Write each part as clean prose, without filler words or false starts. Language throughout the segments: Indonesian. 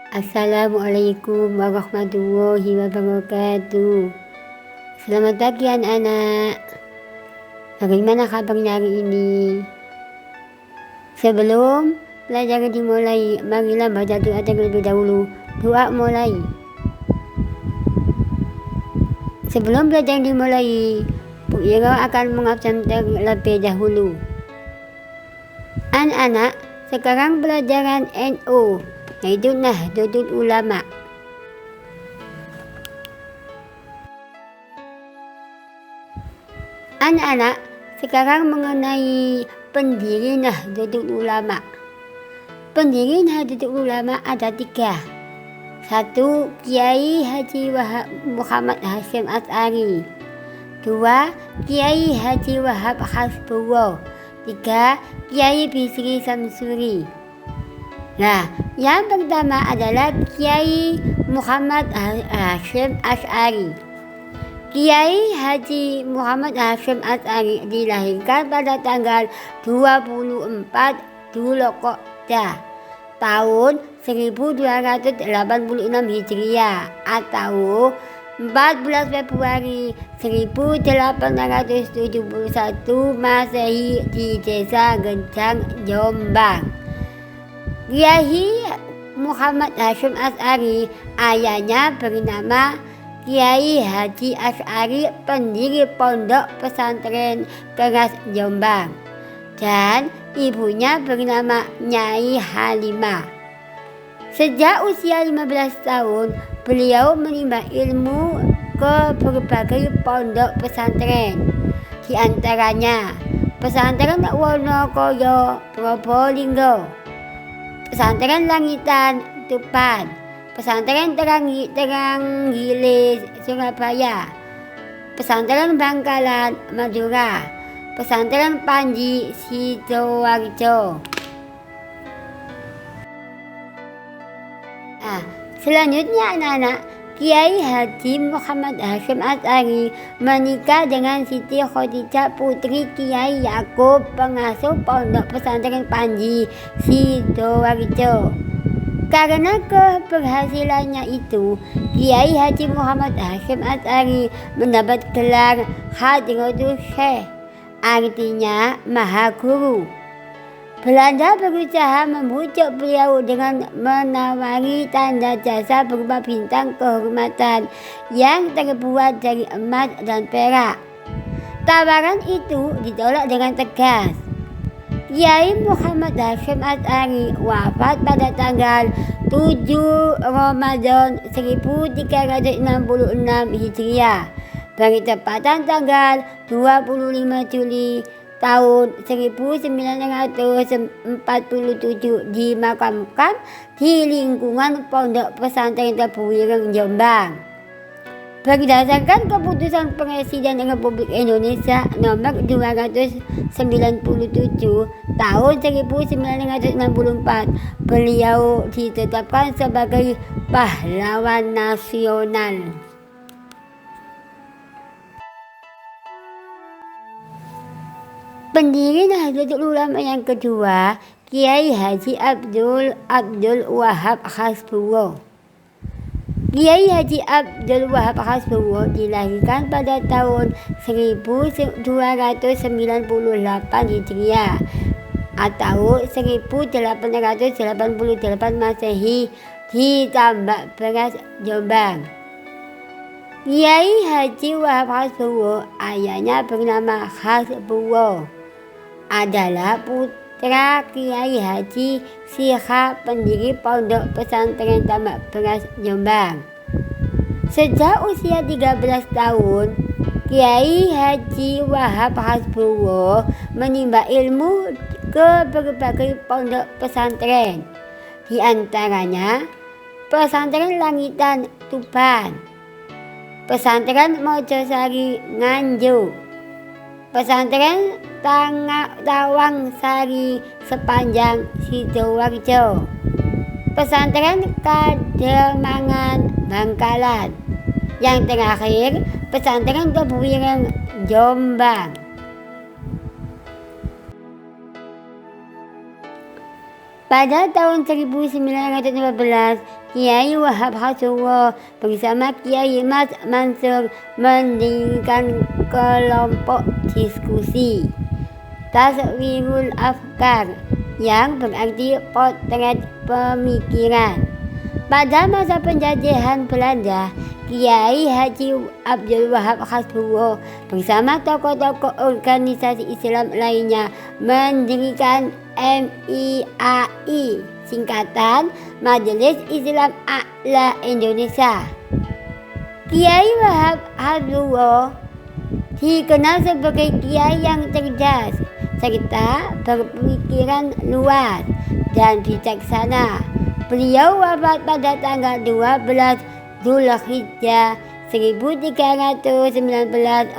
Assalamualaikum warahmatullahi wabarakatuh. Selamat pagi anak-anak. Bagaimana kabarnya hari ini? Sebelum pelajaran dimulai, marilah baca doa terlebih dahulu. Doa mulai. Sebelum pelajaran dimulai, Bu Ira akan mengabsen terlebih dahulu. Anak-anak, sekarang pelajaran NU, yaitu Nahdlatul Ulama. Anak-anak, sekarang mengenai pendiri Nahdlatul Ulama. Pendiri Nahdlatul Ulama ada 3. 1. Kiai Haji Muhammad Hasyim Asy'ari. 2. Kiai Haji Wahab Hasbullah. 3. Kiai Bisri Samsuri. Nah, yang pertama adalah Kiai Muhammad Hasyim Asy'ari. Kiai Haji Muhammad Hasyim Asy'ari dilahirkan pada tanggal 24 Dzulqa'dah tahun 1286 Hijriah atau 14 Februari 1871 Masehi di Desa Genjang, Jombang. Kiai Muhammad Hasyim Asy'ari, ayahnya bernama Kiai Haji Asy'ari, pendiri Pondok Pesantren Keras Jombang, dan ibunya bernama Nyai Halimah. Sejak usia 15 tahun, beliau menimba ilmu ke berbagai pondok pesantren, di antaranya Pesantren Wonokoyo Probolinggo, Pesantren Langitan Tuban, Pesantren Teranggile Surabaya, Pesantren Bangkalan Madura, Pesantren Panji Sidoarjo. Selanjutnya anak-anak, Kiai Haji Muhammad Hasyim Asy'ari menikah dengan Siti Khadijah putri Kiai Yakub, pengasuh Pondok Pesantren Panji Sidoarjo. Karena keberhasilannya itu, Kiai Haji Muhammad Hasyim Asy'ari mendapat gelar Hadratus Syekh, artinya Maha Guru. Belanda berusaha membujuk beliau dengan menawari tanda jasa berupa bintang kehormatan yang terbuat dari emas dan perak. Tawaran itu ditolak dengan tegas. Kiai Muhammad Hasyim Asy'ari wafat pada tanggal 7 Ramadan 1366 Hijriah, bertepatan tanggal 25 Juli tahun 1947, dimakamkan di lingkungan Pondok Pesantren Tebu Ireng, Jombang. Berdasarkan keputusan Presiden Republik Indonesia nomor 297 tahun 1964, beliau ditetapkan sebagai pahlawan nasional. Pendiri Nahdlatul Ulama yang kedua, Kiai Haji Abdul Wahab Hasbullah. Kiai Haji Abdul Wahab Hasbullah dilahirkan pada tahun 1298 Hijriah atau 1888 Masehi di Tambak Beras, Jombang. Kiai Haji Wahab Hasbullah, ayahnya bernama Hasbullah, adalah putra Kiai Haji Sikha, pendiri Pondok Pesantren Tambak Beras, Jombang. Sejak usia 13 tahun, Kiai Haji Wahab Hasbullah menimba ilmu ke berbagai pondok pesantren, di antaranya Pesantren Langitan Tuban, Pesantren Mojosari Nganjuk, Pesantren Tawang Sari Sepanjang Sidoarjo, Pesantren Kademangan Bangkalan, yang terakhir Pesantren Tebu Ireng, Jombang. Pada tahun 1915, Kiai Wahab Hasuwo bersama Kiai Mas Mansur mendirikan kelompok diskusi Taswirul Afkar yang berarti potret pemikiran. Pada masa penjajahan Belanda, Kiai Haji Abdul Wahab Hasuwo bersama tokoh-tokoh organisasi Islam lainnya mendirikan MIAI, singkatan Majelis Islam A'la Indonesia. Kiai Wahab Hasuwo dikenal sebagai kiai yang cerdas serta berpikiran luas dan bijaksana. Beliau wafat pada tanggal 12 Zulhijjah 1319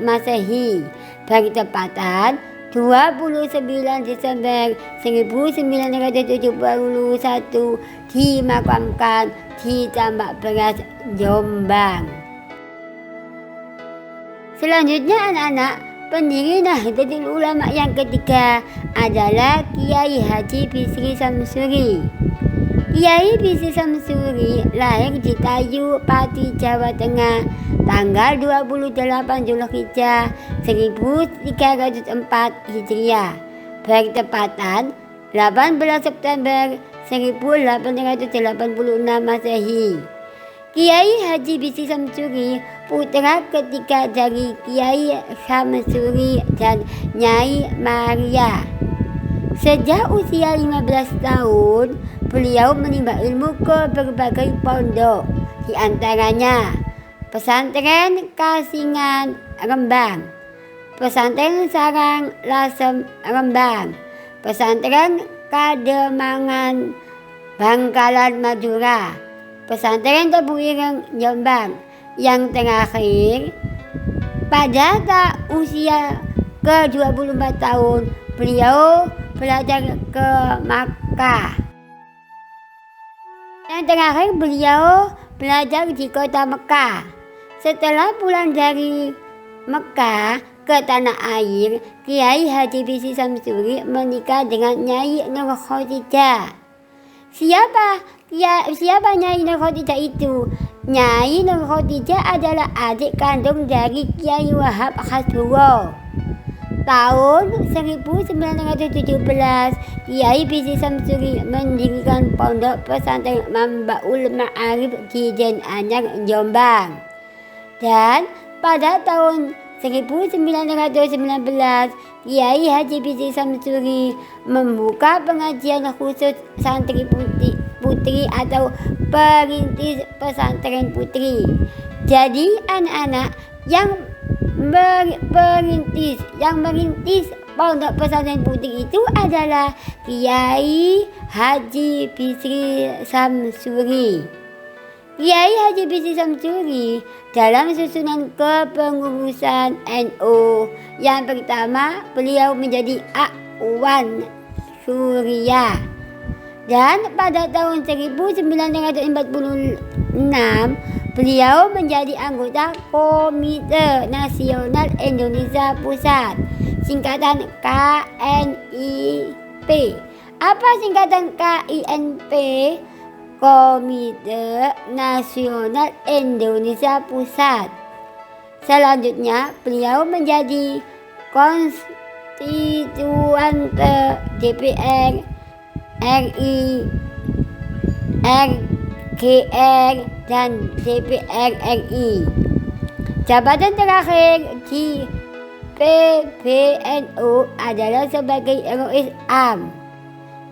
Masehi bertepatan 29 Desember 1971 dimakamkan di Tambak Beras, Jombang. Selanjutnya anak-anak, pendiri Nahdlatul Ulama yang ketiga adalah Kiai Haji Bisri Samsuri. Kiai Bisri Samsuri lahir di Tayu, Pati, Jawa Tengah, tanggal 28 Zulhijjah 1304 Hijriah, bertepatan 18 September 1886 Masehi. Kiai Haji Bisri Samsuri putra ketiga dari Kiai Samsuri dan Nyai Maria. Sejak usia 15 tahun, beliau menimba ilmu ke berbagai pondok, di antaranya Pesantren Kasingan Rembang, Pesantren Sarang Lasem Rembang, Pesantren Kademangan Bangkalan Madura, Pesantren Tebu Ireng Jombang. Yang terakhir, pada usia ke-24 tahun, beliau belajar ke Makkah. Yang terakhir, beliau belajar di kota Mekah. Setelah pulang dari Mekah ke tanah air, Kiai Haji Bisri Samsuri menikah dengan Nyai Nur Khadijah. Siapa Nyai Nur Khadijah itu? Nyai Nur Khadijah adalah adik kandung dari Kiai Wahab Hasuwo. Tahun 1917, Kiai Bisri Samsuri mendirikan pondok pesantren Mambaul Ma'arif di Den Anyar, Jombang. Dan pada tahun 1919, Kiai Haji Bisri Samsuri membuka pengajian khusus santri putri atau perintis pesantren putri. Jadi anak-anak yang merintis pondok pesantren putri itu adalah Kiai Haji Bisri Samsuri. Kiai Haji Bisri Samsuri dalam susunan kepengurusan NU yang pertama, beliau menjadi Awan Surya. Dan pada tahun 1946, beliau menjadi anggota Komite Nasional Indonesia Pusat, singkatan KNIP. Apa singkatan KINP? Komite Nasional Indonesia Pusat. Selanjutnya, beliau menjadi konstituante DPR RI, RGR, dan DPR RI. Jabatan terakhir di PBNU adalah sebagai Rois Am.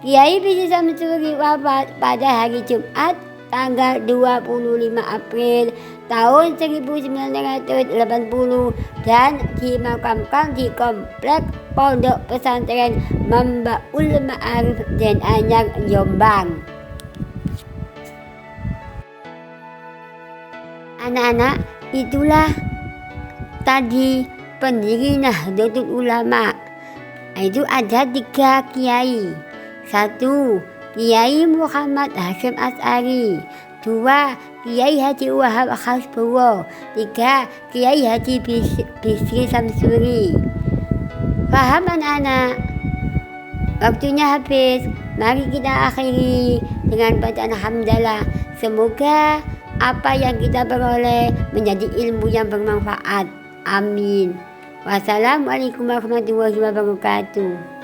Kiai Bisri Samsuri wafat pada hari Jumat tanggal 25 April tahun 1980 dan dimakamkan di komplek Pondok Pesantren Mambaul Ma'arif Den Anyar, Jombang. Anak-anak, itulah tadi pendiri Nahdlatul Ulama. Itu ada 3 kiai. 1. Kiai Muhammad Hasyim Asy'ari. 2. Kiai Haji Wahab Hasuwo. 3. Kiai Haji Bisri Samsuri. Paham anak-anak? Waktunya habis. Mari kita akhiri dengan bacaan hamdalah. Semoga apa yang kita peroleh menjadi ilmu yang bermanfaat. Amin. Wassalamualaikum warahmatullahi wabarakatuh.